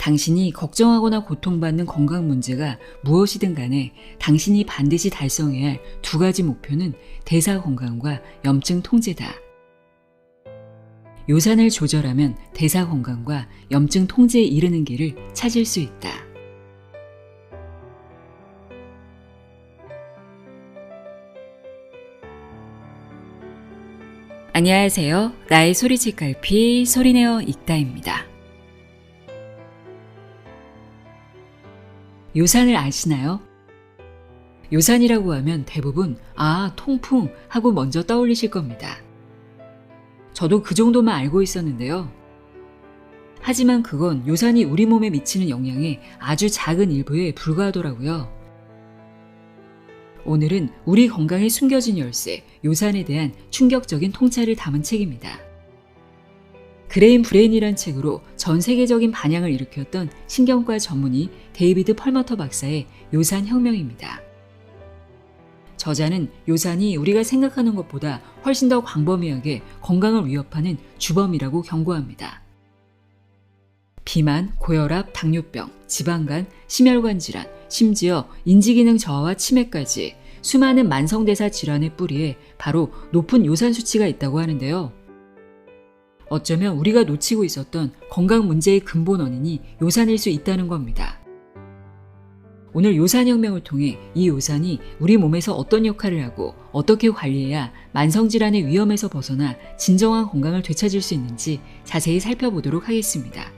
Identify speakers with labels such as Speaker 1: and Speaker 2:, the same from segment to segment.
Speaker 1: 당신이 걱정하거나 고통받는 건강 문제가 무엇이든 간에 당신이 반드시 달성해야 할 두 가지 목표는 대사 건강과 염증 통제다. 요산을 조절하면 대사 건강과 염증 통제에 이르는 길을 찾을 수 있다. 안녕하세요. 나의 소리집 갈피 소리내어 읽다입니다. 요산을 아시나요? 요산이라고 하면 대부분 통풍 하고 먼저 떠올리실 겁니다. 저도 그 정도만 알고 있었는데요. 하지만 그건 요산이 우리 몸에 미치는 영향의 아주 작은 일부에 불과하더라고요. 오늘은 우리 건강에 숨겨진 열쇠, 요산에 대한 충격적인 통찰을 담은 책입니다. 그레임 브레인이란 책으로 전 세계적인 반향을 일으켰던 신경과 전문의 데이비드 펄머터 박사의 요산 혁명입니다. 저자는 요산이 우리가 생각하는 것보다 훨씬 더 광범위하게 건강을 위협하는 주범이라고 경고합니다. 비만, 고혈압, 당뇨병, 지방간, 심혈관 질환, 심지어 인지기능 저하와 치매까지 수많은 만성대사 질환의 뿌리에 바로 높은 요산 수치가 있다고 하는데요. 어쩌면 우리가 놓치고 있었던 건강 문제의 근본 원인이 요산일 수 있다는 겁니다. 오늘 요산혁명을 통해 이 요산이 우리 몸에서 어떤 역할을 하고 어떻게 관리해야 만성질환의 위험에서 벗어나 진정한 건강을 되찾을 수 있는지 자세히 살펴보도록 하겠습니다.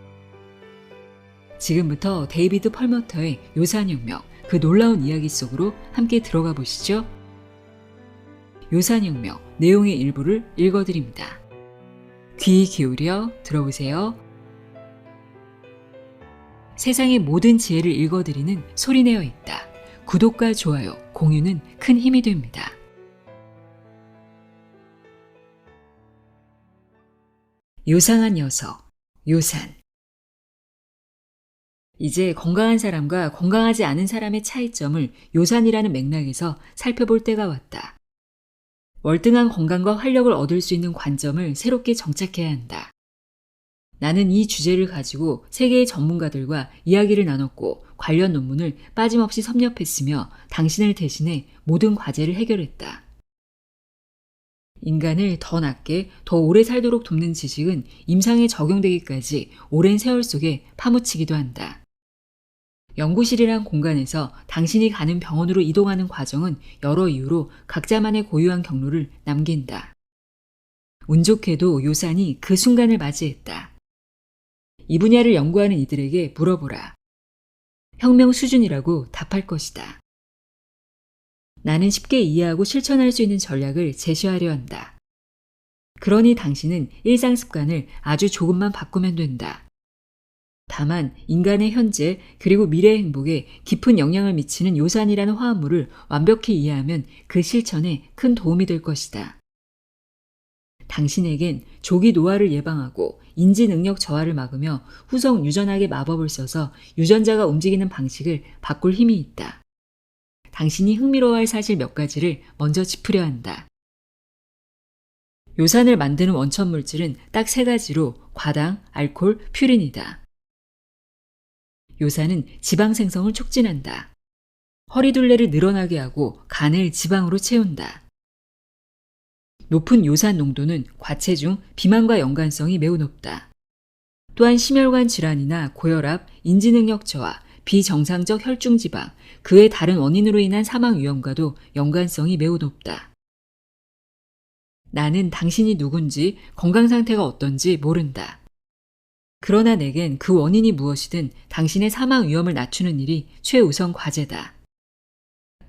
Speaker 1: 지금부터 데이비드 펄머터의 요산혁명, 그 놀라운 이야기 속으로 함께 들어가 보시죠. 요산혁명, 내용의 일부를 읽어드립니다. 귀 기울여 들어보세요. 세상의 모든 지혜를 읽어드리는 소리내어 읽다. 구독과 좋아요, 공유는 큰 힘이 됩니다. 요상한 녀석, 요산. 이제 건강한 사람과 건강하지 않은 사람의 차이점을 요산이라는 맥락에서 살펴볼 때가 왔다. 월등한 건강과 활력을 얻을 수 있는 관점을 새롭게 정착해야 한다. 나는 이 주제를 가지고 세계의 전문가들과 이야기를 나눴고 관련 논문을 빠짐없이 섭렵했으며 당신을 대신해 모든 과제를 해결했다. 인간을 더 낫게, 더 오래 살도록 돕는 지식은 임상에 적용되기까지 오랜 세월 속에 파묻히기도 한다. 연구실이란 공간에서 당신이 가는 병원으로 이동하는 과정은 여러 이유로 각자만의 고유한 경로를 남긴다. 운 좋게도 요산이 그 순간을 맞이했다. 이 분야를 연구하는 이들에게 물어보라. 혁명 수준이라고 답할 것이다. 나는 쉽게 이해하고 실천할 수 있는 전략을 제시하려 한다. 그러니 당신은 일상 습관을 아주 조금만 바꾸면 된다. 다만 인간의 현재 그리고 미래의 행복에 깊은 영향을 미치는 요산이라는 화합물을 완벽히 이해하면 그 실천에 큰 도움이 될 것이다. 당신에겐 조기 노화를 예방하고 인지 능력 저하를 막으며 후속 유전학의 마법을 써서 유전자가 움직이는 방식을 바꿀 힘이 있다. 당신이 흥미로워할 사실 몇 가지를 먼저 짚으려 한다. 요산을 만드는 원천 물질은 딱 3가지로 과당, 알코올, 퓨린이다. 요산은 지방 생성을 촉진한다. 허리둘레를 늘어나게 하고 간을 지방으로 채운다. 높은 요산 농도는 과체중, 비만과 연관성이 매우 높다. 또한 심혈관 질환이나 고혈압, 인지능력 저하, 비정상적 혈중지방, 그 외 다른 원인으로 인한 사망 위험과도 연관성이 매우 높다. 나는 당신이 누군지, 건강 상태가 어떤지 모른다. 그러나 내겐 그 원인이 무엇이든 당신의 사망 위험을 낮추는 일이 최우선 과제다.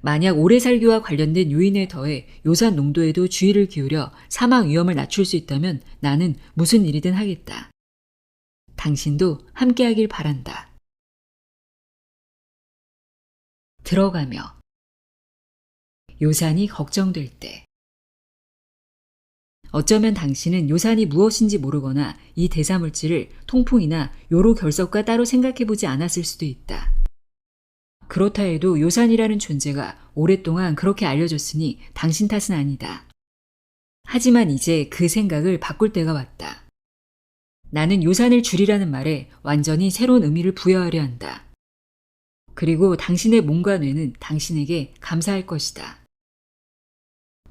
Speaker 1: 만약 오래 살기와 관련된 요인에 더해 요산 농도에도 주의를 기울여 사망 위험을 낮출 수 있다면 나는 무슨 일이든 하겠다. 당신도 함께하길 바란다. 들어가며 요산이 걱정될 때. 어쩌면 당신은 요산이 무엇인지 모르거나 이 대사물질을 통풍이나 요로 결석과 따로 생각해보지 않았을 수도 있다. 그렇다 해도 요산이라는 존재가 오랫동안 그렇게 알려졌으니 당신 탓은 아니다. 하지만 이제 그 생각을 바꿀 때가 왔다. 나는 요산을 줄이라는 말에 완전히 새로운 의미를 부여하려 한다. 그리고 당신의 몸과 뇌는 당신에게 감사할 것이다.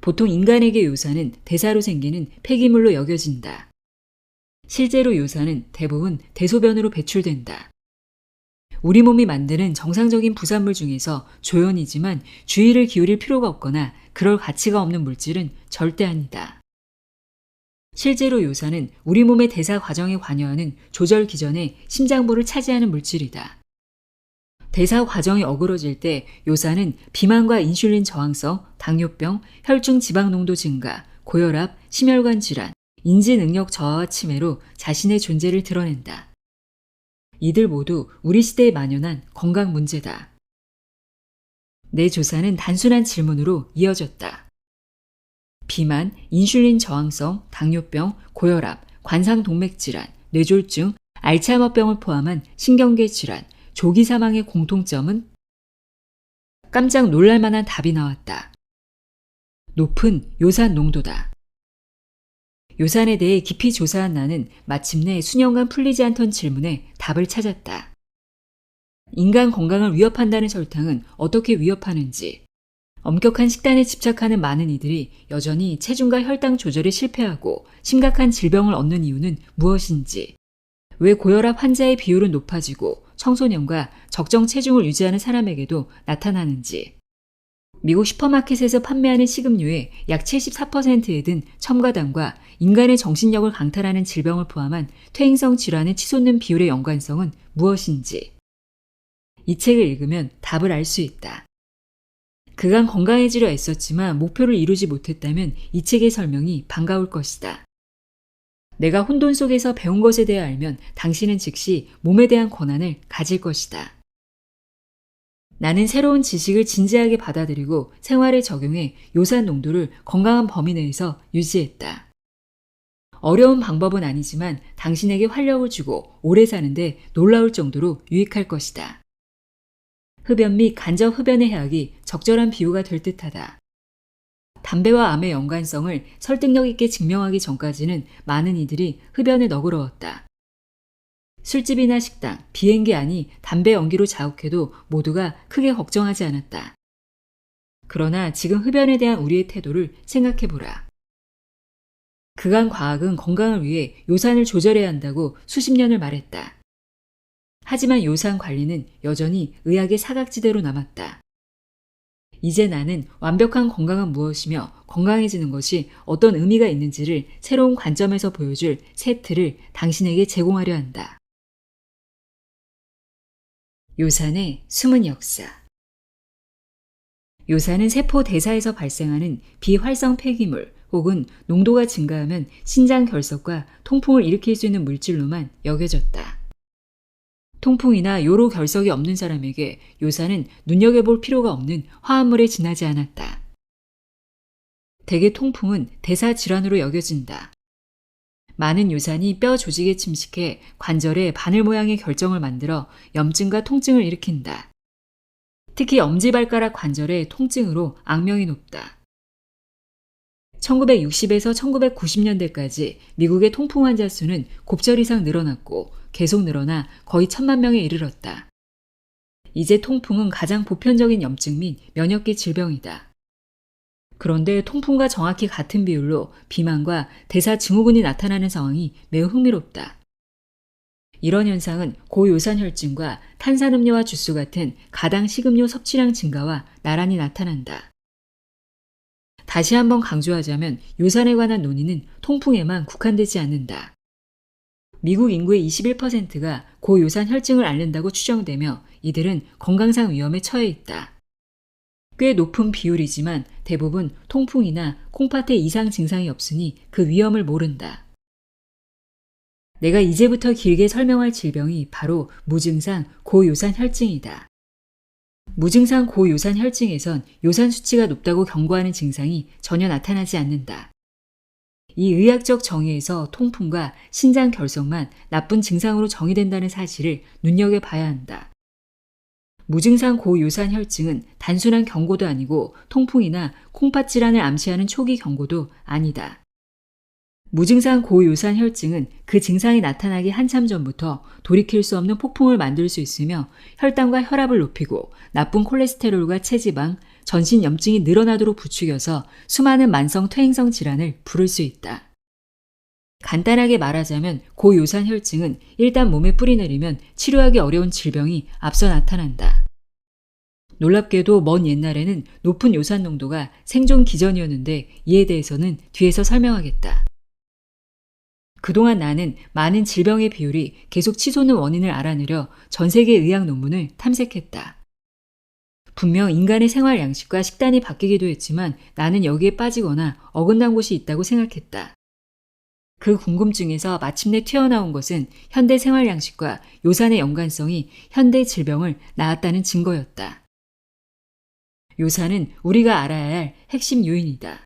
Speaker 1: 보통 인간에게 요산은 대사로 생기는 폐기물로 여겨진다. 실제로 요산은 대부분 대소변으로 배출된다. 우리 몸이 만드는 정상적인 부산물 중에서 조연이지만 주의를 기울일 필요가 없거나 그럴 가치가 없는 물질은 절대 아니다. 실제로 요산은 우리 몸의 대사 과정에 관여하는 조절 기전의 심장부를 차지하는 물질이다. 대사 과정이 어그러질 때 요산은 비만과 인슐린 저항성, 당뇨병, 혈중 지방 농도 증가, 고혈압, 심혈관 질환, 인지 능력 저하와 치매로 자신의 존재를 드러낸다. 이들 모두 우리 시대에 만연한 건강 문제다. 내 조사는 단순한 질문으로 이어졌다. 비만, 인슐린 저항성, 당뇨병, 고혈압, 관상동맥질환, 뇌졸중, 알츠하이머병을 포함한 신경계 질환, 조기 사망의 공통점은? 깜짝 놀랄 만한 답이 나왔다. 높은 요산 농도다. 요산에 대해 깊이 조사한 나는 마침내 수년간 풀리지 않던 질문에 답을 찾았다. 인간 건강을 위협한다는 설탕은 어떻게 위협하는지, 엄격한 식단에 집착하는 많은 이들이 여전히 체중과 혈당 조절에 실패하고 심각한 질병을 얻는 이유는 무엇인지, 왜 고혈압 환자의 비율은 높아지고 청소년과 적정 체중을 유지하는 사람에게도 나타나는지, 미국 슈퍼마켓에서 판매하는 식음료의 약 74%에 든 첨가당과 인간의 정신력을 강탈하는 질병을 포함한 퇴행성 질환에 치솟는 비율의 연관성은 무엇인지, 이 책을 읽으면 답을 알 수 있다. 그간 건강해지려 애썼지만 목표를 이루지 못했다면 이 책의 설명이 반가울 것이다. 내가 혼돈 속에서 배운 것에 대해 알면 당신은 즉시 몸에 대한 권한을 가질 것이다. 나는 새로운 지식을 진지하게 받아들이고 생활에 적용해 요산 농도를 건강한 범위 내에서 유지했다. 어려운 방법은 아니지만 당신에게 활력을 주고 오래 사는데 놀라울 정도로 유익할 것이다. 흡연 및 간접 흡연의 해악이 적절한 비유가 될 듯하다. 담배와 암의 연관성을 설득력 있게 증명하기 전까지는 많은 이들이 흡연에 너그러웠다. 술집이나 식당, 비행기 안이 담배 연기로 자욱해도 모두가 크게 걱정하지 않았다. 그러나 지금 흡연에 대한 우리의 태도를 생각해보라. 그간 과학은 건강을 위해 요산을 조절해야 한다고 수십 년을 말했다. 하지만 요산 관리는 여전히 의학의 사각지대로 남았다. 이제 나는 완벽한 건강은 무엇이며 건강해지는 것이 어떤 의미가 있는지를 새로운 관점에서 보여줄 새 틀을 당신에게 제공하려 한다. 요산의 숨은 역사. 요산은 세포 대사에서 발생하는 비활성 폐기물 혹은 농도가 증가하면 신장 결석과 통풍을 일으킬 수 있는 물질로만 여겨졌다. 통풍이나 요로 결석이 없는 사람에게 요산은 눈여겨볼 필요가 없는 화합물에 지나지 않았다. 대개 통풍은 대사 질환으로 여겨진다. 많은 요산이 뼈 조직에 침식해 관절에 바늘 모양의 결정을 만들어 염증과 통증을 일으킨다. 특히 엄지발가락 관절의 통증으로 악명이 높다. 1960에서 1990년대까지 미국의 통풍 환자 수는 곱절 이상 늘어났고 계속 늘어나 거의 1,000만 명에 이르렀다. 이제 통풍은 가장 보편적인 염증 및 면역계 질병이다. 그런데 통풍과 정확히 같은 비율로 비만과 대사 증후군이 나타나는 상황이 매우 흥미롭다. 이런 현상은 고요산 혈증과 탄산음료와 주스 같은 가당 식음료 섭취량 증가와 나란히 나타난다. 다시 한번 강조하자면 요산에 관한 논의는 통풍에만 국한되지 않는다. 미국 인구의 21%가 고요산 혈증을 앓는다고 추정되며 이들은 건강상 위험에 처해 있다. 꽤 높은 비율이지만 대부분 통풍이나 콩팥에 이상 증상이 없으니 그 위험을 모른다. 내가 이제부터 길게 설명할 질병이 바로 무증상 고요산 혈증이다. 무증상 고요산 혈증에선 요산 수치가 높다고 경고하는 증상이 전혀 나타나지 않는다. 이 의학적 정의에서 통풍과 신장 결석만 나쁜 증상으로 정의된다는 사실을 눈여겨봐야 한다. 무증상 고요산 혈증은 단순한 경고도 아니고 통풍이나 콩팥 질환을 암시하는 초기 경고도 아니다. 무증상 고요산 혈증은 그 증상이 나타나기 한참 전부터 돌이킬 수 없는 폭풍을 만들 수 있으며 혈당과 혈압을 높이고 나쁜 콜레스테롤과 체지방, 전신 염증이 늘어나도록 부추겨서 수많은 만성 퇴행성 질환을 부를 수 있다. 간단하게 말하자면 고요산 혈증은 일단 몸에 뿌리내리면 치료하기 어려운 질병이 앞서 나타난다. 놀랍게도 먼 옛날에는 높은 요산 농도가 생존 기전이었는데 이에 대해서는 뒤에서 설명하겠다. 그동안 나는 많은 질병의 비율이 계속 치솟는 원인을 알아내려 전 세계 의학 논문을 탐색했다. 분명 인간의 생활 양식과 식단이 바뀌기도 했지만 나는 여기에 빠지거나 어긋난 곳이 있다고 생각했다. 그 궁금증에서 마침내 튀어나온 것은 현대 생활 양식과 요산의 연관성이 현대 질병을 낳았다는 증거였다. 요산은 우리가 알아야 할 핵심 요인이다.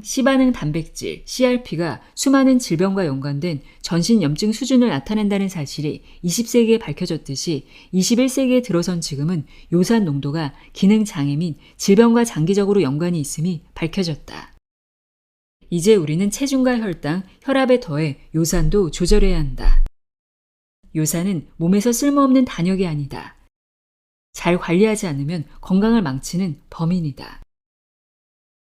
Speaker 1: C반응 단백질, CRP가 수많은 질병과 연관된 전신 염증 수준을 나타낸다는 사실이 20세기에 밝혀졌듯이 21세기에 들어선 지금은 요산 농도가 기능 장애 및 질병과 장기적으로 연관이 있음이 밝혀졌다. 이제 우리는 체중과 혈당, 혈압에 더해 요산도 조절해야 한다. 요산은 몸에서 쓸모없는 단역이 아니다. 잘 관리하지 않으면 건강을 망치는 범인이다.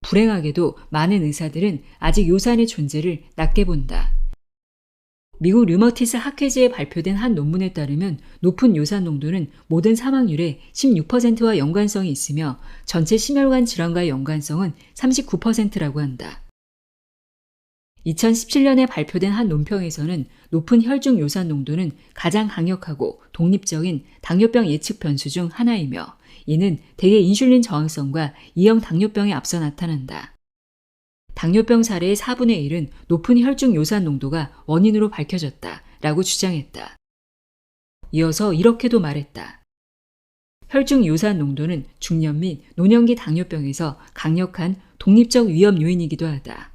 Speaker 1: 불행하게도 많은 의사들은 아직 요산의 존재를 낮게 본다. 미국 류머티스 학회지에 발표된 한 논문에 따르면 높은 요산 농도는 모든 사망률의 16%와 연관성이 있으며 전체 심혈관 질환과의 연관성은 39%라고 한다. 2017년에 발표된 한 논평에서는 높은 혈중 요산 농도는 가장 강력하고 독립적인 당뇨병 예측 변수 중 하나이며 이는 대개 인슐린 저항성과 2형 당뇨병에 앞서 나타난다. 당뇨병 사례의 4분의 1은 높은 혈중 요산 농도가 원인으로 밝혀졌다 라고 주장했다. 이어서 이렇게도 말했다. 혈중 요산 농도는 중년 및 노년기 당뇨병에서 강력한 독립적 위험 요인이기도 하다.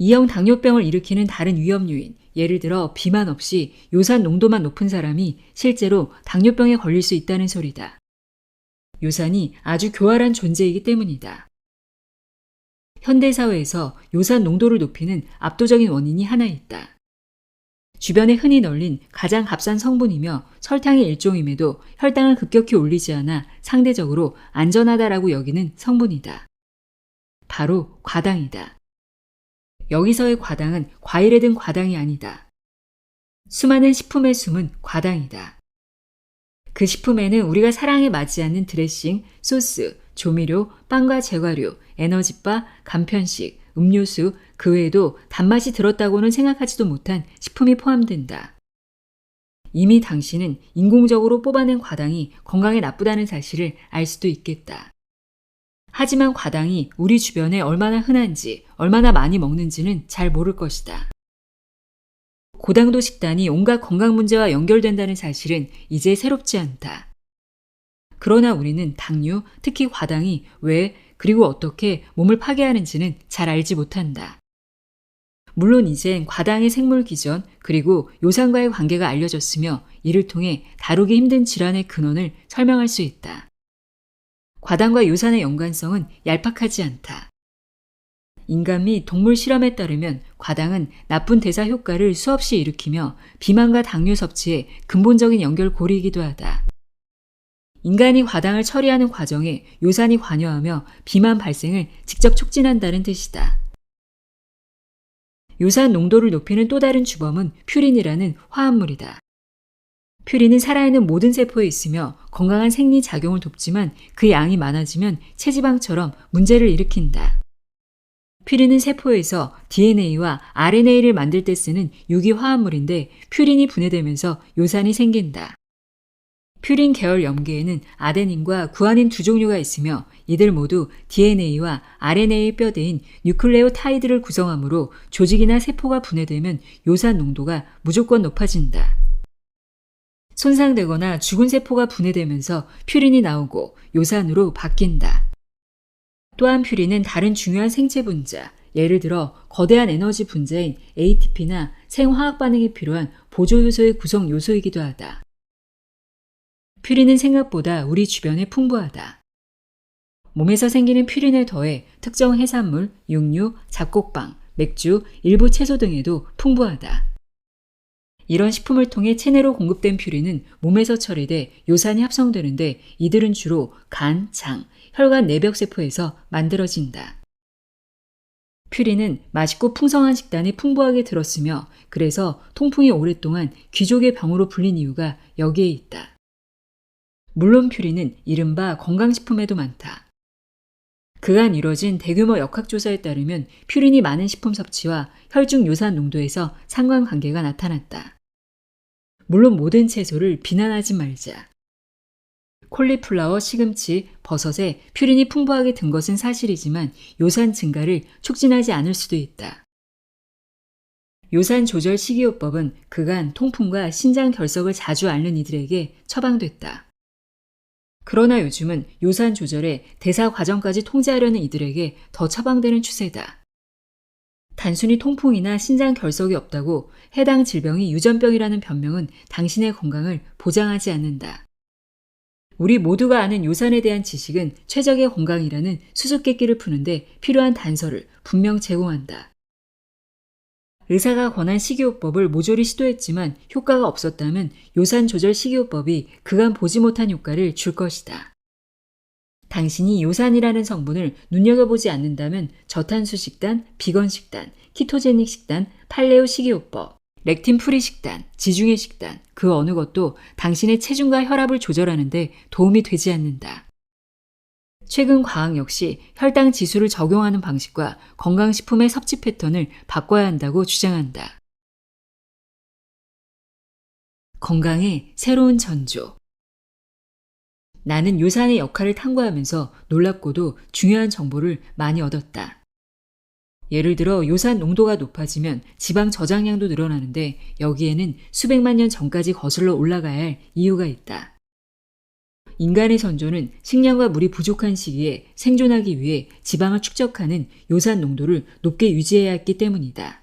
Speaker 1: 2형 당뇨병을 일으키는 다른 위험 요인, 예를 들어 비만 없이 요산 농도만 높은 사람이 실제로 당뇨병에 걸릴 수 있다는 소리다. 요산이 아주 교활한 존재이기 때문이다. 현대사회에서 요산 농도를 높이는 압도적인 원인이 하나 있다. 주변에 흔히 널린 가장 값싼 성분이며 설탕의 일종임에도 혈당을 급격히 올리지 않아 상대적으로 안전하다라고 여기는 성분이다. 바로 과당이다. 여기서의 과당은 과일에 든 과당이 아니다. 수많은 식품에 숨은 과당이다. 그 식품에는 우리가 사랑에 맞지 않는 드레싱, 소스, 조미료, 빵과 제과류, 에너지바, 간편식, 음료수, 그 외에도 단맛이 들었다고는 생각하지도 못한 식품이 포함된다. 이미 당신은 인공적으로 뽑아낸 과당이 건강에 나쁘다는 사실을 알 수도 있겠다. 하지만 과당이 우리 주변에 얼마나 흔한지, 얼마나 많이 먹는지는 잘 모를 것이다. 고당도 식단이 온갖 건강 문제와 연결된다는 사실은 이제 새롭지 않다. 그러나 우리는 당류, 특히 과당이 왜 그리고 어떻게 몸을 파괴하는지는 잘 알지 못한다. 물론 이젠 과당의 생물 기전 그리고 요산과의 관계가 알려졌으며 이를 통해 다루기 힘든 질환의 근원을 설명할 수 있다. 과당과 요산의 연관성은 얄팍하지 않다. 인간 및 동물 실험에 따르면 과당은 나쁜 대사 효과를 수없이 일으키며 비만과 당뇨 섭취의 근본적인 연결고리이기도 하다. 인간이 과당을 처리하는 과정에 요산이 관여하며 비만 발생을 직접 촉진한다는 뜻이다. 요산 농도를 높이는 또 다른 주범은 퓨린이라는 화합물이다. 퓨린은 살아있는 모든 세포에 있으며 건강한 생리작용을 돕지만 그 양이 많아지면 체지방처럼 문제를 일으킨다. 퓨린은 세포에서 DNA와 RNA를 만들 때 쓰는 유기화합물인데 퓨린이 분해되면서 요산이 생긴다. 퓨린 계열 염계에는 아데닌과 구아닌 두 종류가 있으며 이들 모두 DNA와 RNA의 뼈대인 뉴클레오타이드를 구성하므로 조직이나 세포가 분해되면 요산 농도가 무조건 높아진다. 손상되거나 죽은 세포가 분해되면서 퓨린이 나오고 요산으로 바뀐다. 또한 퓨린은 다른 중요한 생체 분자, 예를 들어 거대한 에너지 분자인 ATP나 생화학 반응에 필요한 보조 요소의 구성 요소이기도 하다. 퓨린은 생각보다 우리 주변에 풍부하다. 몸에서 생기는 퓨린에 더해 특정 해산물, 육류, 잡곡빵, 맥주, 일부 채소 등에도 풍부하다. 이런 식품을 통해 체내로 공급된 퓨린은 몸에서 처리돼 요산이 합성되는데 이들은 주로 간, 장, 혈관 내벽세포에서 만들어진다. 퓨린은 맛있고 풍성한 식단에 풍부하게 들었으며 그래서 통풍이 오랫동안 귀족의 병으로 불린 이유가 여기에 있다. 물론 퓨린은 이른바 건강식품에도 많다. 그간 이뤄진 대규모 역학조사에 따르면 퓨린이 많은 식품 섭취와 혈중 요산 농도에서 상관관계가 나타났다. 물론 모든 채소를 비난하지 말자. 콜리플라워, 시금치, 버섯에 퓨린이 풍부하게 든 것은 사실이지만 요산 증가를 촉진하지 않을 수도 있다. 요산 조절 식이요법은 그간 통풍과 신장 결석을 자주 앓는 이들에게 처방됐다. 그러나 요즘은 요산 조절에 대사 과정까지 통제하려는 이들에게 더 처방되는 추세다. 단순히 통풍이나 신장 결석이 없다고 해당 질병이 유전병이라는 변명은 당신의 건강을 보장하지 않는다. 우리 모두가 아는 요산에 대한 지식은 최적의 건강이라는 수수께끼를 푸는데 필요한 단서를 분명 제공한다. 의사가 권한 식이요법을 모조리 시도했지만 효과가 없었다면 요산 조절 식이요법이 그간 보지 못한 효과를 줄 것이다. 당신이 요산이라는 성분을 눈여겨보지 않는다면 저탄수 식단, 비건 식단, 키토제닉 식단, 팔레오 식이요법, 렉틴 프리 식단, 지중해 식단, 그 어느 것도 당신의 체중과 혈압을 조절하는 데 도움이 되지 않는다. 최근 과학 역시 혈당 지수를 적용하는 방식과 건강식품의 섭취 패턴을 바꿔야 한다고 주장한다. 건강의 새로운 전조. 나는 요산의 역할을 탐구하면서 놀랍고도 중요한 정보를 많이 얻었다. 예를 들어 요산 농도가 높아지면 지방 저장량도 늘어나는데 여기에는 수백만 년 전까지 거슬러 올라가야 할 이유가 있다. 인간의 선조는 식량과 물이 부족한 시기에 생존하기 위해 지방을 축적하는 요산 농도를 높게 유지해야 했기 때문이다.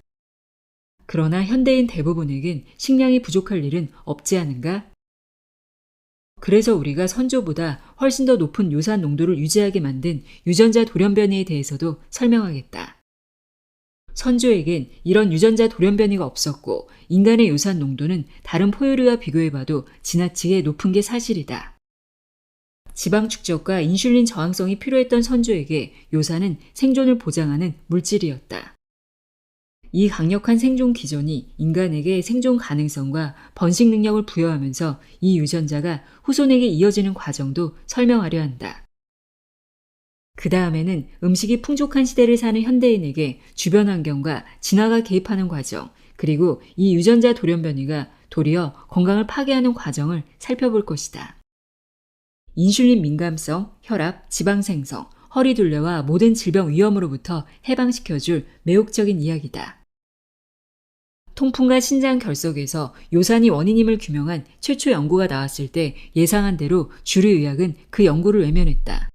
Speaker 1: 그러나 현대인 대부분에겐 식량이 부족할 일은 없지 않은가? 그래서 우리가 선조보다 훨씬 더 높은 요산 농도를 유지하게 만든 유전자 돌연변이에 대해서도 설명하겠다. 선조에겐 이런 유전자 돌연변이가 없었고 인간의 요산 농도는 다른 포유류와 비교해봐도 지나치게 높은 게 사실이다. 지방 축적과 인슐린 저항성이 필요했던 선조에게 요산은 생존을 보장하는 물질이었다. 이 강력한 생존 기전이 인간에게 생존 가능성과 번식 능력을 부여하면서 이 유전자가 후손에게 이어지는 과정도 설명하려 한다. 그 다음에는 음식이 풍족한 시대를 사는 현대인에게 주변 환경과 진화가 개입하는 과정, 그리고 이 유전자 돌연변이가 도리어 건강을 파괴하는 과정을 살펴볼 것이다. 인슐린 민감성, 혈압, 지방 생성, 허리둘레와 모든 질병 위험으로부터 해방시켜줄 매혹적인 이야기다. 통풍과 신장 결석에서 요산이 원인임을 규명한 최초 연구가 나왔을 때 예상한 대로 주류의학은 그 연구를 외면했다.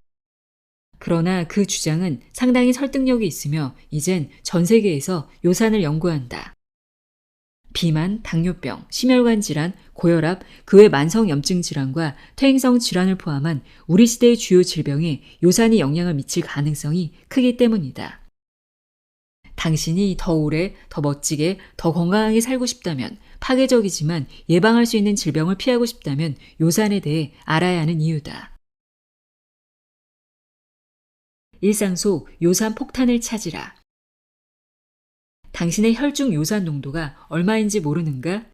Speaker 1: 그러나 그 주장은 상당히 설득력이 있으며 이젠 전 세계에서 요산을 연구한다. 비만, 당뇨병, 심혈관 질환, 고혈압, 그 외 만성염증 질환과 퇴행성 질환을 포함한 우리 시대의 주요 질병에 요산이 영향을 미칠 가능성이 크기 때문이다. 당신이 더 오래, 더 멋지게, 더 건강하게 살고 싶다면, 파괴적이지만 예방할 수 있는 질병을 피하고 싶다면 요산에 대해 알아야 하는 이유다. 일상 속 요산 폭탄을 찾으라. 당신의 혈중 요산 농도가 얼마인지 모르는가?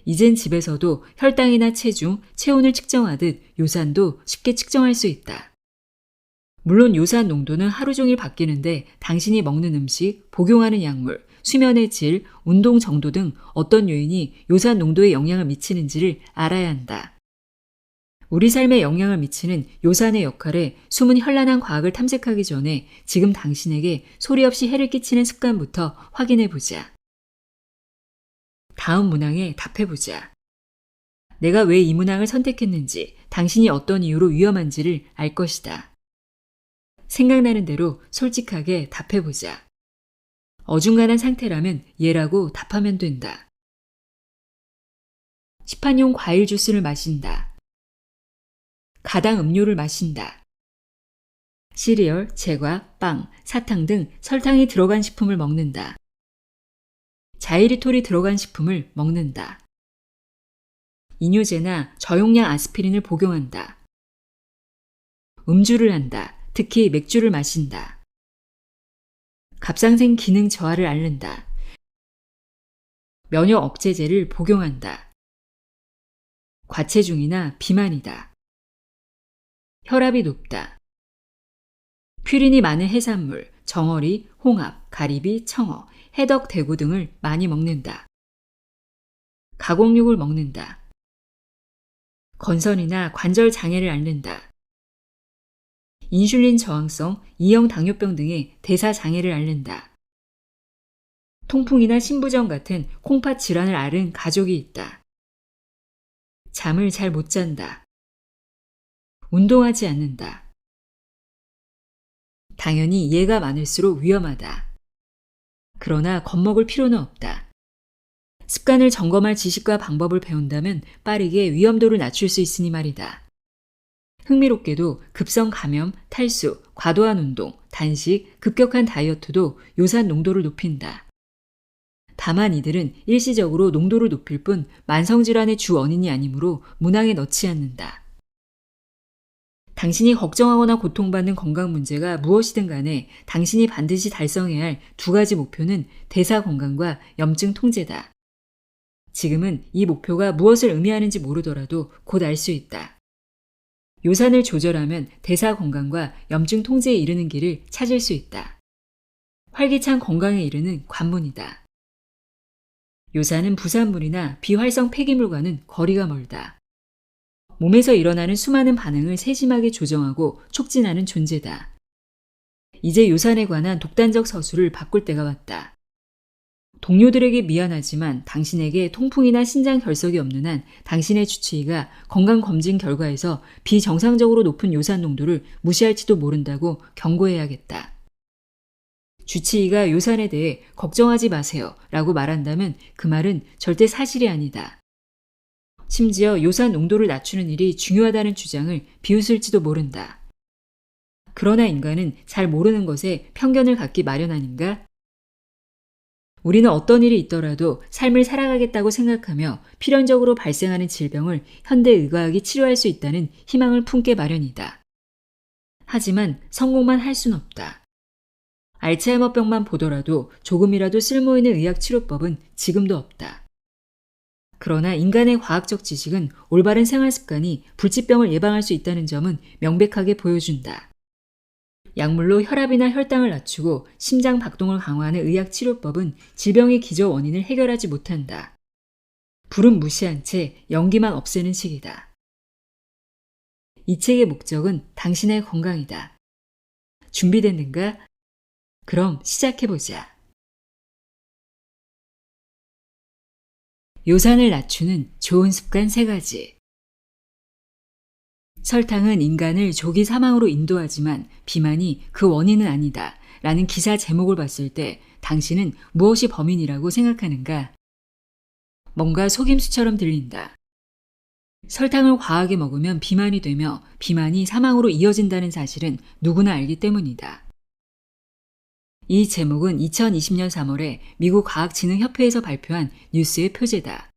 Speaker 1: 이젠 집에서도 혈당이나 체중, 체온을 측정하듯 요산도 쉽게 측정할 수 있다. 물론 요산 농도는 하루 종일 바뀌는데 당신이 먹는 음식, 복용하는 약물, 수면의 질, 운동 정도 등 어떤 요인이 요산 농도에 영향을 미치는지를 알아야 한다. 우리 삶에 영향을 미치는 요산의 역할에 숨은 현란한 과학을 탐색하기 전에 지금 당신에게 소리 없이 해를 끼치는 습관부터 확인해보자. 다음 문항에 답해보자. 내가 왜 이 문항을 선택했는지, 당신이 어떤 이유로 위험한지를 알 것이다. 생각나는 대로 솔직하게 답해보자. 어중간한 상태라면 예라고 답하면 된다. 시판용 과일 주스를 마신다. 가당 음료를 마신다. 시리얼, 제과, 빵, 사탕 등 설탕이 들어간 식품을 먹는다. 자이리톨이 들어간 식품을 먹는다. 이뇨제나 저용량 아스피린을 복용한다. 음주를 한다. 특히 맥주를 마신다. 갑상생 기능 저하를 앓는다. 면역 억제제를 복용한다. 과체중이나 비만이다. 혈압이 높다. 퓨린이 많은 해산물, 정어리, 홍합, 가리비, 청어, 해덕, 대구 등을 많이 먹는다. 가공육을 먹는다. 건선이나 관절 장애를 앓는다. 인슐린 저항성, 2형 당뇨병 등의 대사 장애를 앓는다. 통풍이나 신부전 같은 콩팥 질환을 앓은 가족이 있다. 잠을 잘 못 잔다. 운동하지 않는다. 당연히 예가 많을수록 위험하다. 그러나 겁먹을 필요는 없다. 습관을 점검할 지식과 방법을 배운다면 빠르게 위험도를 낮출 수 있으니 말이다. 흥미롭게도 급성 감염, 탈수, 과도한 운동, 단식, 급격한 다이어트도 요산 농도를 높인다. 다만 이들은 일시적으로 농도를 높일 뿐 만성질환의 주 원인이 아니므로 문항에 넣지 않는다. 당신이 걱정하거나 고통받는 건강 문제가 무엇이든 간에 당신이 반드시 달성해야 할 두 가지 목표는 대사 건강과 염증 통제다. 지금은 이 목표가 무엇을 의미하는지 모르더라도 곧 알 수 있다. 요산을 조절하면 대사 건강과 염증 통제에 이르는 길을 찾을 수 있다. 활기찬 건강에 이르는 관문이다. 요산은 부산물이나 비활성 폐기물과는 거리가 멀다. 몸에서 일어나는 수많은 반응을 세심하게 조정하고 촉진하는 존재다. 이제 요산에 관한 독단적 서술을 바꿀 때가 왔다. 동료들에게 미안하지만 당신에게 통풍이나 신장 결석이 없는 한 당신의 주치의가 건강검진 결과에서 비정상적으로 높은 요산 농도를 무시할지도 모른다고 경고해야겠다. 주치의가 요산에 대해 걱정하지 마세요 라고 말한다면 그 말은 절대 사실이 아니다. 심지어 요산 농도를 낮추는 일이 중요하다는 주장을 비웃을지도 모른다. 그러나 인간은 잘 모르는 것에 편견을 갖기 마련 아닌가? 우리는 어떤 일이 있더라도 삶을 살아가겠다고 생각하며 필연적으로 발생하는 질병을 현대의과학이 치료할 수 있다는 희망을 품게 마련이다. 하지만 성공만 할 순 없다. 알츠하이머병만 보더라도 조금이라도 쓸모있는 의학치료법은 지금도 없다. 그러나 인간의 과학적 지식은 올바른 생활습관이 불치병을 예방할 수 있다는 점은 명백하게 보여준다. 약물로 혈압이나 혈당을 낮추고 심장 박동을 강화하는 의학치료법은 질병의 기저 원인을 해결하지 못한다. 불은 무시한 채 연기만 없애는 식이다. 이 책의 목적은 당신의 건강이다. 준비됐는가? 그럼 시작해보자. 요산을 낮추는 좋은 습관 3가지. 설탕은 인간을 조기 사망으로 인도하지만 비만이 그 원인은 아니다 라는 기사 제목을 봤을 때 당신은 무엇이 범인이라고 생각하는가? 뭔가 속임수처럼 들린다. 설탕을 과하게 먹으면 비만이 되며 비만이 사망으로 이어진다는 사실은 누구나 알기 때문이다. 이 제목은 2020년 3월에 미국 과학진흥협회에서 발표한 뉴스의 표제다.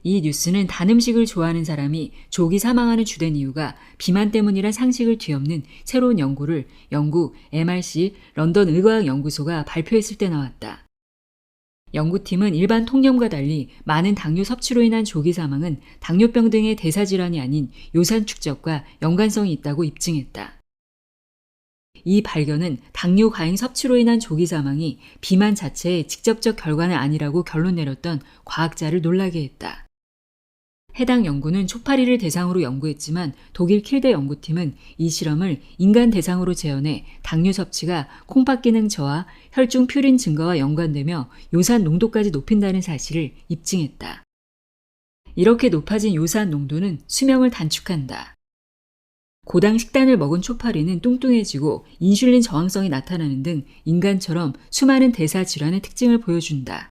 Speaker 1: 이 뉴스는 단 음식을 좋아하는 사람이 조기 사망하는 주된 이유가 비만 때문이란 상식을 뒤엎는 새로운 연구를 영국 MRC 런던 의과학연구소가 발표했을 때 나왔다. 연구팀은 일반 통념과 달리 많은 당뇨 섭취로 인한 조기 사망은 당뇨병 등의 대사질환이 아닌 요산 축적과 연관성이 있다고 입증했다. 이 발견은 당뇨 과잉 섭취로 인한 조기 사망이 비만 자체의 직접적 결과는 아니라고 결론 내렸던 과학자를 놀라게 했다. 해당 연구는 초파리를 대상으로 연구했지만 독일 킬대 연구팀은 이 실험을 인간 대상으로 재현해 당뇨 섭취가 콩팥 기능 저하, 혈중 퓨린 증가와 연관되며 요산 농도까지 높인다는 사실을 입증했다. 이렇게 높아진 요산 농도는 수명을 단축한다. 고당 식단을 먹은 초파리는 뚱뚱해지고 인슐린 저항성이 나타나는 등 인간처럼 수많은 대사 질환의 특징을 보여준다.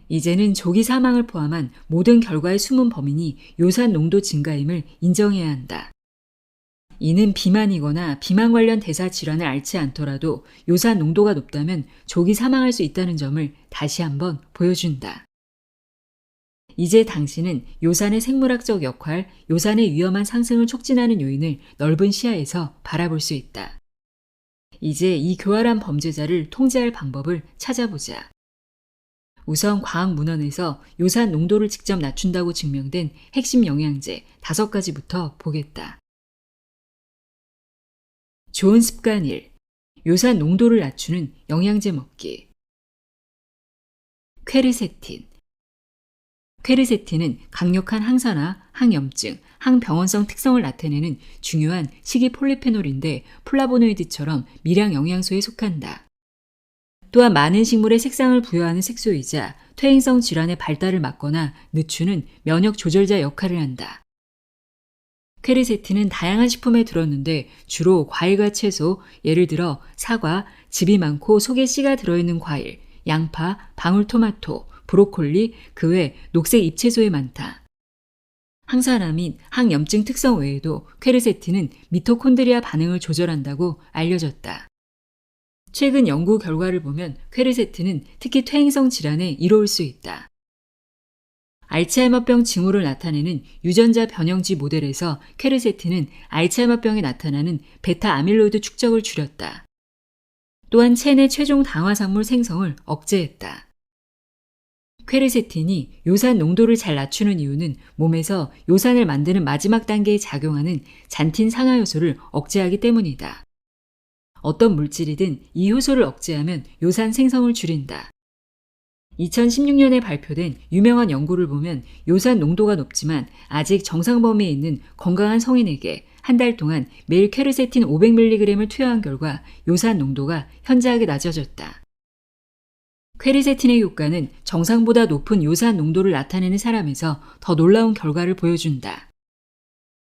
Speaker 1: 이제는 조기 사망을 포함한 모든 결과의 숨은 범인이 요산 농도 증가임을 인정해야 한다. 이는 비만이거나 비만 관련 대사 질환을 앓지 않더라도 요산 농도가 높다면 조기 사망할 수 있다는 점을 다시 한번 보여준다. 이제 당신은 요산의 생물학적 역할, 요산의 위험한 상승을 촉진하는 요인을 넓은 시야에서 바라볼 수 있다. 이제 이 교활한 범죄자를 통제할 방법을 찾아보자. 우선 과학문헌에서 요산 농도를 직접 낮춘다고 증명된 핵심 영양제 5가지부터 보겠다. 좋은 습관 1. 요산 농도를 낮추는 영양제 먹기. 퀘르세틴. 퀘르세틴은 강력한 항산화, 항염증, 항병원성 특성을 나타내는 중요한 식이폴리페놀인데 플라보노이드처럼 미량 영양소에 속한다. 또한 많은 식물에 색상을 부여하는 색소이자 퇴행성 질환의 발달을 막거나 늦추는 면역 조절자 역할을 한다. 퀘르세틴은 다양한 식품에 들었는데 주로 과일과 채소, 예를 들어 사과, 즙이 많고 속에 씨가 들어있는 과일, 양파, 방울토마토, 브로콜리, 그 외 녹색 잎채소에 많다. 항산화 및 항염증 특성 외에도 퀘르세틴은 미토콘드리아 반응을 조절한다고 알려졌다. 최근 연구 결과를 보면 퀘르세틴은 특히 퇴행성 질환에 이로울 수 있다. 알츠하이머병 징후를 나타내는 유전자 변형지 모델에서 퀘르세틴은 알츠하이머병에 나타나는 베타 아밀로이드 축적을 줄였다. 또한 체내 최종 당화산물 생성을 억제했다. 퀘르세틴이 요산 농도를 잘 낮추는 이유는 몸에서 요산을 만드는 마지막 단계에 작용하는 잔틴 상하 요소를 억제하기 때문이다. 어떤 물질이든 이 효소를 억제하면 요산 생성을 줄인다. 2016년에 발표된 유명한 연구를 보면 요산 농도가 높지만 아직 정상 범위에 있는 건강한 성인에게 한 달 동안 매일 퀘르세틴 500mg을 투여한 결과 요산 농도가 현저하게 낮아졌다. 퀘르세틴의 효과는 정상보다 높은 요산 농도를 나타내는 사람에서 더 놀라운 결과를 보여준다.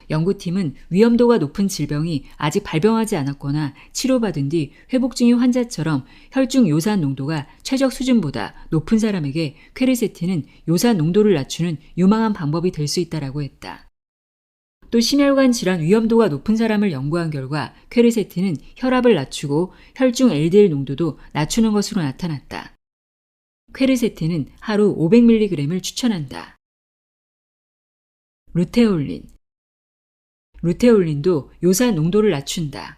Speaker 1: 연구팀은 위험도가 높은 질병이 아직 발병하지 않았거나 치료받은 뒤 회복 중인 환자처럼 혈중 요산 농도가 최적 수준보다 높은 사람에게 퀘르세틴은 요산 농도를 낮추는 유망한 방법이 될 수 있다고 했다. 또 심혈관 질환 위험도가 높은 사람을 연구한 결과 퀘르세틴은 혈압을 낮추고 혈중 LDL 농도도 낮추는 것으로 나타났다. 퀘르세틴은 하루 500mg을 추천한다. 루테올린. 루테올린도 요산 농도를 낮춘다.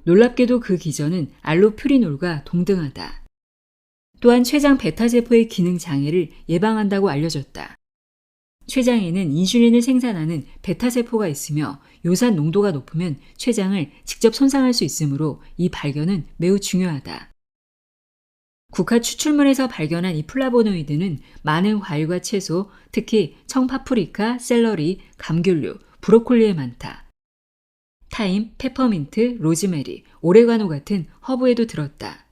Speaker 1: 놀랍게도 그 기전은 알로퓨리놀과 동등하다. 또한 췌장 베타세포의 기능 장애를 예방한다고 알려졌다. 췌장에는 인슐린을 생산하는 베타세포가 있으며 요산 농도가 높으면 췌장을 직접 손상할 수 있으므로 이 발견은 매우 중요하다. 국화 추출물에서 발견한 이 플라보노이드는 많은 과일과 채소, 특히 청파프리카, 샐러리, 감귤류, 브로콜리에 많다. 타임, 페퍼민트, 로즈메리, 오레가노 같은 허브에도 들었다.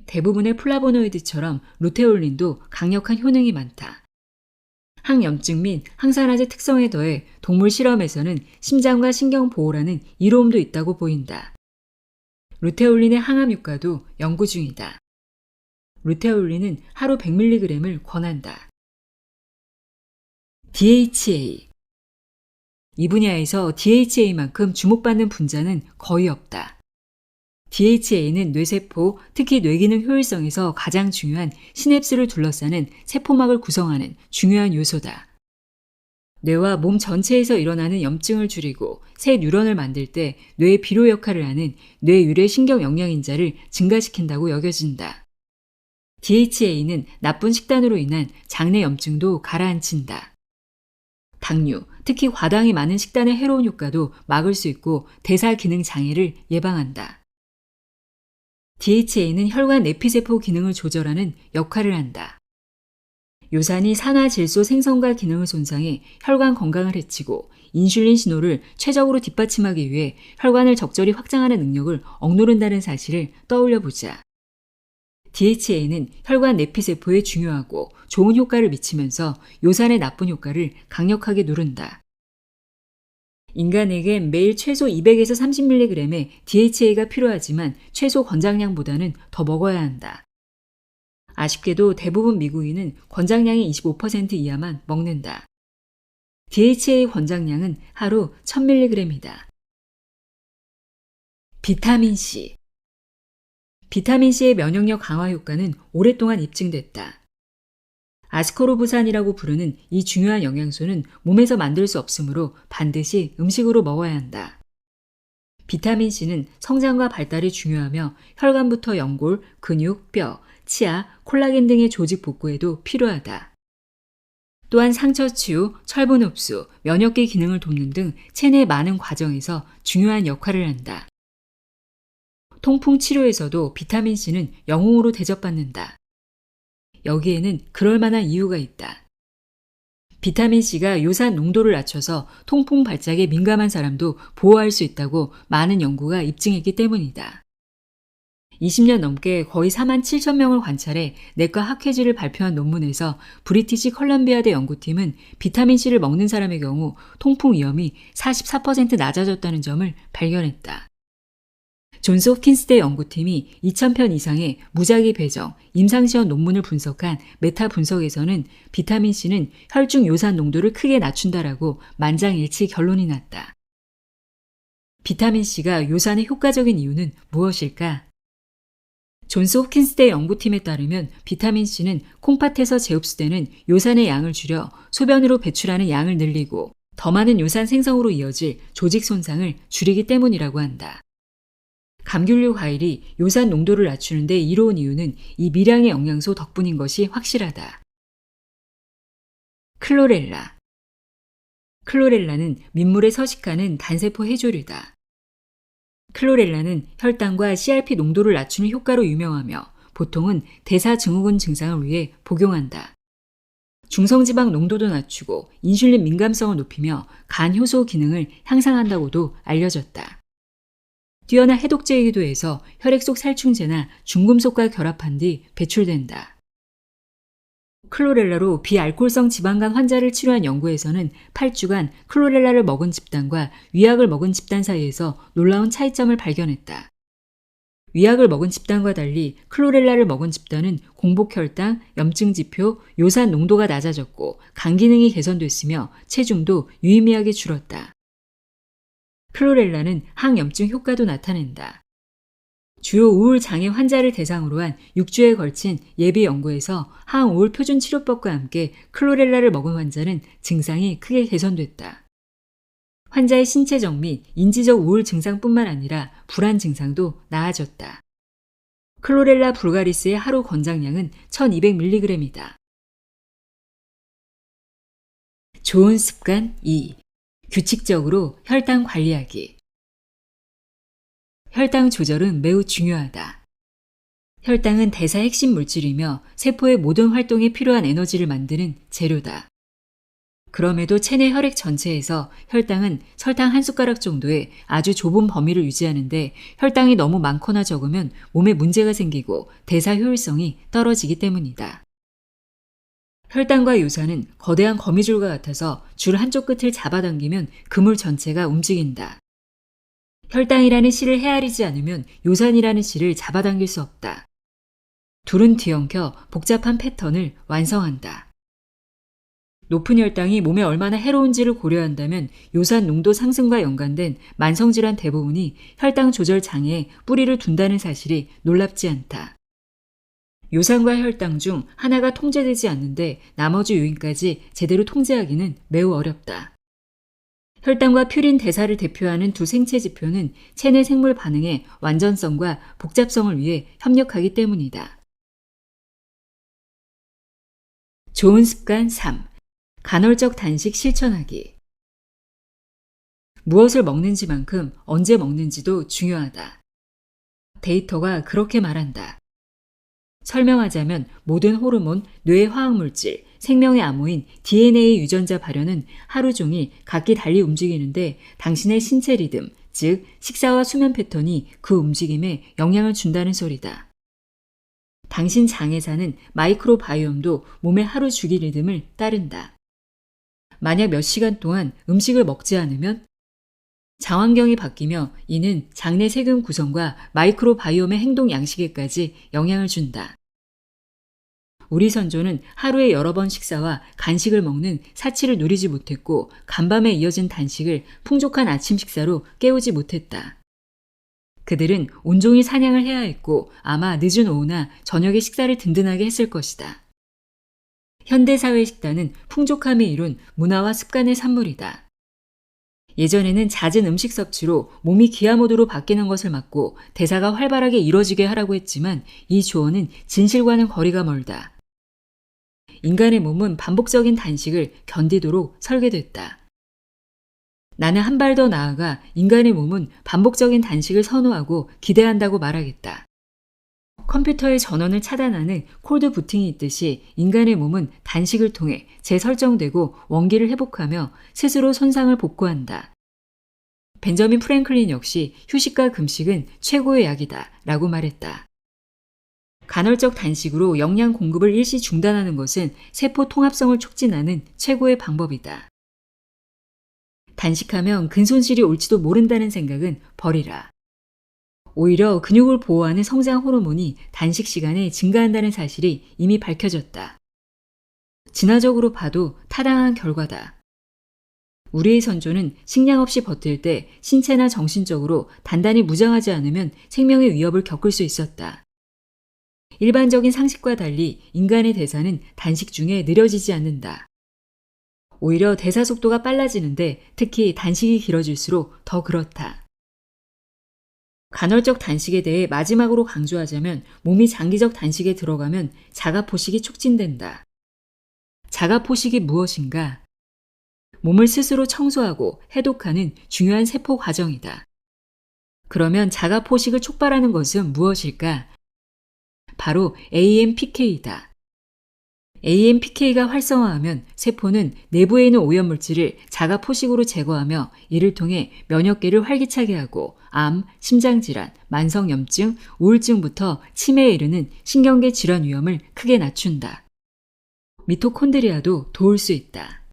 Speaker 1: 대부분의 플라보노이드처럼 루테올린도 강력한 효능이 많다. 항염증 및 항산화제 특성에 더해 동물 실험에서는 심장과 신경 보호라는 이로움도 있다고 보인다. 루테올린의 항암 효과도 연구 중이다. 루테올린은 하루 100mg을 권한다. DHA. 이 분야에서 DHA만큼 주목받는 분자는 거의 없다. DHA는 뇌세포, 특히 뇌기능 효율성에서 가장 중요한 시냅스를 둘러싸는 세포막을 구성하는 중요한 요소다. 뇌와 몸 전체에서 일어나는 염증을 줄이고 새 뉴런을 만들 때 뇌의 비료 역할을 하는 뇌유래 신경 영양인자를 증가시킨다고 여겨진다. DHA는 나쁜 식단으로 인한 장내 염증도 가라앉힌다. 당류, 특히 과당이 많은 식단의 해로운 효과도 막을 수 있고 대사 기능 장애를 예방한다. DHA는 혈관 내피세포 기능을 조절하는 역할을 한다. 요산이 산화질소 생성과 기능을 손상해 혈관 건강을 해치고 인슐린 신호를 최적으로 뒷받침하기 위해 혈관을 적절히 확장하는 능력을 억누른다는 사실을 떠올려 보자. DHA는 혈관 내피세포에 중요하고 좋은 효과를 미치면서 요산의 나쁜 효과를 강력하게 누른다. 인간에겐 매일 최소 200에서 30mg의 DHA가 필요하지만 최소 권장량보다는 더 먹어야 한다. 아쉽게도 대부분 미국인은 권장량의 25% 이하만 먹는다. DHA 권장량은 하루 1000mg이다. 비타민 C. 비타민 C의 면역력 강화 효과는 오랫동안 입증됐다. 아스코르부산이라고 부르는 이 중요한 영양소는 몸에서 만들 수 없으므로 반드시 음식으로 먹어야 한다. 비타민 C는 성장과 발달이 중요하며 혈관부터 연골, 근육, 뼈, 치아, 콜라겐 등의 조직 복구에도 필요하다. 또한 상처 치유, 철분 흡수, 면역계 기능을 돕는 등 체내의 많은 과정에서 중요한 역할을 한다. 통풍 치료에서도 비타민 C는 영웅으로 대접받는다. 여기에는 그럴 만한 이유가 있다. 비타민 C가 요산 농도를 낮춰서 통풍 발작에 민감한 사람도 보호할 수 있다고 많은 연구가 입증했기 때문이다. 20년 넘게 거의 4만 7천 명을 관찰해 내과 학회지를 발표한 논문에서 브리티시 컬럼비아대 연구팀은 비타민 C를 먹는 사람의 경우 통풍 위험이 44% 낮아졌다는 점을 발견했다. 존스 홉킨스대 연구팀이 2,000편 이상의 무작위 배정, 임상시험 논문을 분석한 메타 분석에서는 비타민 C는 혈중 요산 농도를 크게 낮춘다라고 만장일치 결론이 났다. 비타민 C가 요산에 효과적인 이유는 무엇일까? 존스 홉킨스대 연구팀에 따르면 비타민 C는 콩팥에서 재흡수되는 요산의 양을 줄여 소변으로 배출하는 양을 늘리고 더 많은 요산 생성으로 이어질 조직 손상을 줄이기 때문이라고 한다. 감귤류 과일이 요산 농도를 낮추는 데 이로운 이유는 이 미량의 영양소 덕분인 것이 확실하다. 클로렐라. 클로렐라는 민물에 서식하는 단세포 해조류다. 클로렐라는 혈당과 CRP 농도를 낮추는 효과로 유명하며 보통은 대사증후군 증상을 위해 복용한다. 중성지방 농도도 낮추고 인슐린 민감성을 높이며 간 효소 기능을 향상한다고도 알려졌다. 뛰어난 해독제이기도 해서 혈액 속 살충제나 중금속과 결합한 뒤 배출된다. 클로렐라로 비알코올성 지방간 환자를 치료한 연구에서는 8주간 클로렐라를 먹은 집단과 위약을 먹은 집단 사이에서 놀라운 차이점을 발견했다. 위약을 먹은 집단과 달리 클로렐라를 먹은 집단은 공복혈당, 염증지표, 요산 농도가 낮아졌고 간 기능이 개선됐으며 체중도 유의미하게 줄었다. 클로렐라는 항염증 효과도 나타낸다. 주요 우울 장애 환자를 대상으로 한 6주에 걸친 예비 연구에서 항우울 표준 치료법과 함께 클로렐라를 먹은 환자는 증상이 크게 개선됐다. 환자의 신체적 및 인지적 우울 증상뿐만 아니라 불안 증상도 나아졌다. 클로렐라 불가리스의 하루 권장량은 1200mg이다. 좋은 습관 2. 규칙적으로 혈당 관리하기. 혈당 조절은 매우 중요하다. 혈당은 대사 핵심 물질이며 세포의 모든 활동에 필요한 에너지를 만드는 재료다. 그럼에도 체내 혈액 전체에서 혈당은 설탕 한 숟가락 정도의 아주 좁은 범위를 유지하는데 혈당이 너무 많거나 적으면 몸에 문제가 생기고 대사 효율성이 떨어지기 때문이다. 혈당과 요산은 거대한 거미줄과 같아서 줄 한쪽 끝을 잡아당기면 그물 전체가 움직인다. 혈당이라는 실을 헤아리지 않으면 요산이라는 실을 잡아당길 수 없다. 둘은 뒤엉켜 복잡한 패턴을 완성한다. 높은 혈당이 몸에 얼마나 해로운지를 고려한다면 요산 농도 상승과 연관된 만성질환 대부분이 혈당 조절 장애에 뿌리를 둔다는 사실이 놀랍지 않다. 요산과 혈당 중 하나가 통제되지 않는데 나머지 요인까지 제대로 통제하기는 매우 어렵다. 혈당과 퓨린 대사를 대표하는 두 생체 지표는 체내 생물 반응의 완전성과 복잡성을 위해 협력하기 때문이다. 좋은 습관 3. 간헐적 단식 실천하기. 무엇을 먹는지만큼 언제 먹는지도 중요하다. 데이터가 그렇게 말한다. 설명하자면 모든 호르몬, 뇌 화학물질, 생명의 암호인 DNA 유전자 발현은 하루 종일 각기 달리 움직이는데 당신의 신체 리듬, 즉 식사와 수면 패턴이 그 움직임에 영향을 준다는 소리다. 당신 장에사는 마이크로바이옴도 몸의 하루 주기 리듬을 따른다. 만약 몇 시간 동안 음식을 먹지 않으면 장환경이 바뀌며 이는 장내 세균 구성과 마이크로바이옴의 행동 양식에까지 영향을 준다. 우리 선조는 하루에 여러 번 식사와 간식을 먹는 사치를 누리지 못했고 간밤에 이어진 단식을 풍족한 아침 식사로 깨우지 못했다. 그들은 온종일 사냥을 해야 했고 아마 늦은 오후나 저녁에 식사를 든든하게 했을 것이다. 현대사회의 식단은 풍족함이 이룬 문화와 습관의 산물이다. 예전에는 잦은 음식 섭취로 몸이 기아모드로 바뀌는 것을 막고 대사가 활발하게 이뤄지게 하라고 했지만 이 조언은 진실과는 거리가 멀다. 인간의 몸은 반복적인 단식을 견디도록 설계됐다. 나는 한 발 더 나아가 인간의 몸은 반복적인 단식을 선호하고 기대한다고 말하겠다. 컴퓨터의 전원을 차단하는 콜드 부팅이 있듯이 인간의 몸은 단식을 통해 재설정되고 원기를 회복하며 스스로 손상을 복구한다. 벤저민 프랭클린 역시 휴식과 금식은 최고의 약이다 라고 말했다. 간헐적 단식으로 영양 공급을 일시 중단하는 것은 세포 통합성을 촉진하는 최고의 방법이다. 단식하면 근손실이 올지도 모른다는 생각은 버리라. 오히려 근육을 보호하는 성장 호르몬이 단식 시간에 증가한다는 사실이 이미 밝혀졌다. 진화적으로 봐도 타당한 결과다. 우리의 선조는 식량 없이 버틸 때 신체나 정신적으로 단단히 무장하지 않으면 생명의 위협을 겪을 수 있었다. 일반적인 상식과 달리 인간의 대사는 단식 중에 느려지지 않는다. 오히려 대사 속도가 빨라지는데 특히 단식이 길어질수록 더 그렇다. 간헐적 단식에 대해 마지막으로 강조하자면 몸이 장기적 단식에 들어가면 자가포식이 촉진된다. 자가포식이 무엇인가? 몸을 스스로 청소하고 해독하는 중요한 세포 과정이다. 그러면 자가포식을 촉발하는 것은 무엇일까? 바로 AMPK이다. AMPK가 활성화하면 세포는 내부에 있는 오염물질을 자가포식으로 제거하며 이를 통해 면역계를 활기차게 하고 암, 심장질환, 만성염증, 우울증부터 치매에 이르는 신경계 질환 위험을 크게 낮춘다. 미토콘드리아도 도울 수 있다.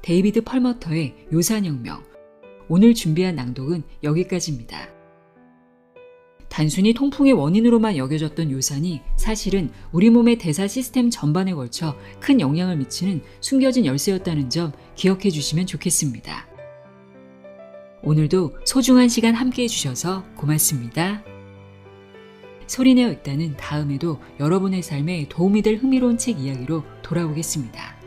Speaker 1: 데이비드 펄머터의 요산혁명. 오늘 준비한 낭독은 여기까지입니다. 단순히 통풍의 원인으로만 여겨졌던 요산이 사실은 우리 몸의 대사 시스템 전반에 걸쳐 큰 영향을 미치는 숨겨진 열쇠였다는 점 기억해 주시면 좋겠습니다. 오늘도 소중한 시간 함께 해주셔서 고맙습니다. 소리내어 읽다는 다음에도 여러분의 삶에 도움이 될 흥미로운 책 이야기로 돌아오겠습니다.